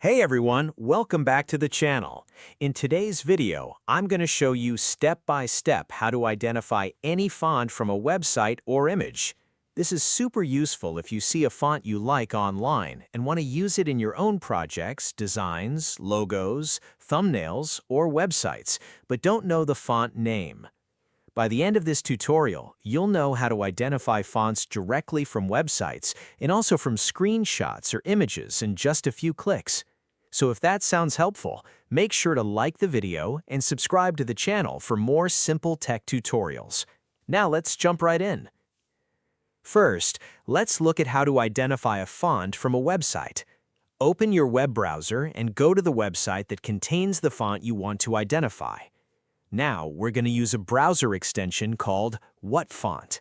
Hey everyone, welcome back to the channel. In today's video, I'm going to show you step by step how to identify any font from a website or image. This is super useful if you see a font you like online and want to use it in your own projects, designs, logos, thumbnails, or websites, but don't know the font name. By the end of this tutorial, you'll know how to identify fonts directly from websites and also from screenshots or images in just a few clicks. So if that sounds helpful, make sure to like the video and subscribe to the channel for more simple tech tutorials. Now let's jump right in. First, let's look at how to identify a font from a website. Open your web browser and go to the website that contains the font you want to identify. Now, we're going to use a browser extension called WhatFont.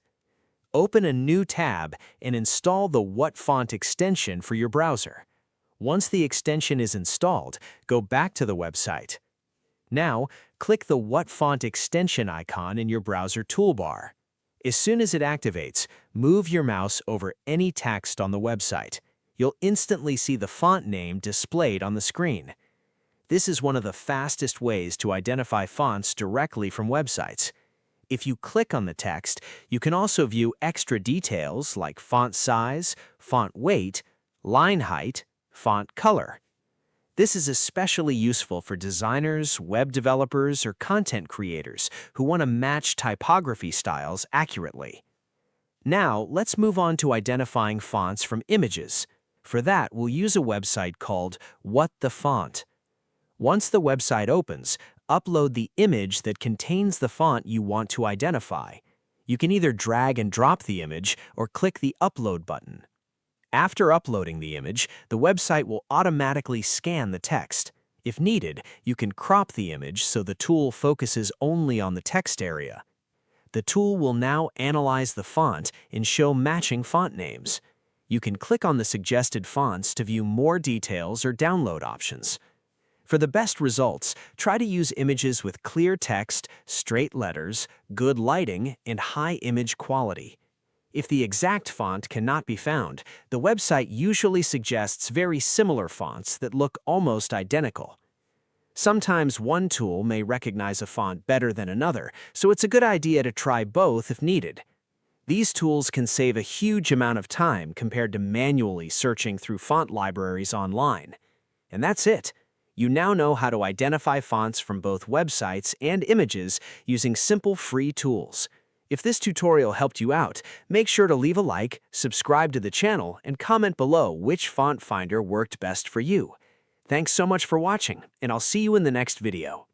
Open a new tab and install the WhatFont extension for your browser. Once the extension is installed, go back to the website. Now, click the WhatFont extension icon in your browser toolbar. As soon as it activates, move your mouse over any text on the website. You'll instantly see the font name displayed on the screen. This is one of the fastest ways to identify fonts directly from websites. If you click on the text, you can also view extra details like font size, font weight, line height, font color. This is especially useful for designers, web developers, or content creators who want to match typography styles accurately. Now, let's move on to identifying fonts from images. For that, we'll use a website called What the Font. Once the website opens, upload the image that contains the font you want to identify. You can either drag and drop the image or click the Upload button. After uploading the image, the website will automatically scan the text. If needed, you can crop the image so the tool focuses only on the text area. The tool will now analyze the font and show matching font names. You can click on the suggested fonts to view more details or download options. For the best results, try to use images with clear text, straight letters, good lighting, and high image quality. If the exact font cannot be found, the website usually suggests very similar fonts that look almost identical. Sometimes one tool may recognize a font better than another, so it's a good idea to try both if needed. These tools can save a huge amount of time compared to manually searching through font libraries online. And that's it. You now know how to identify fonts from both websites and images using simple free tools. If this tutorial helped you out, make sure to leave a like, subscribe to the channel, and comment below which font finder worked best for you. Thanks so much for watching, and I'll see you in the next video.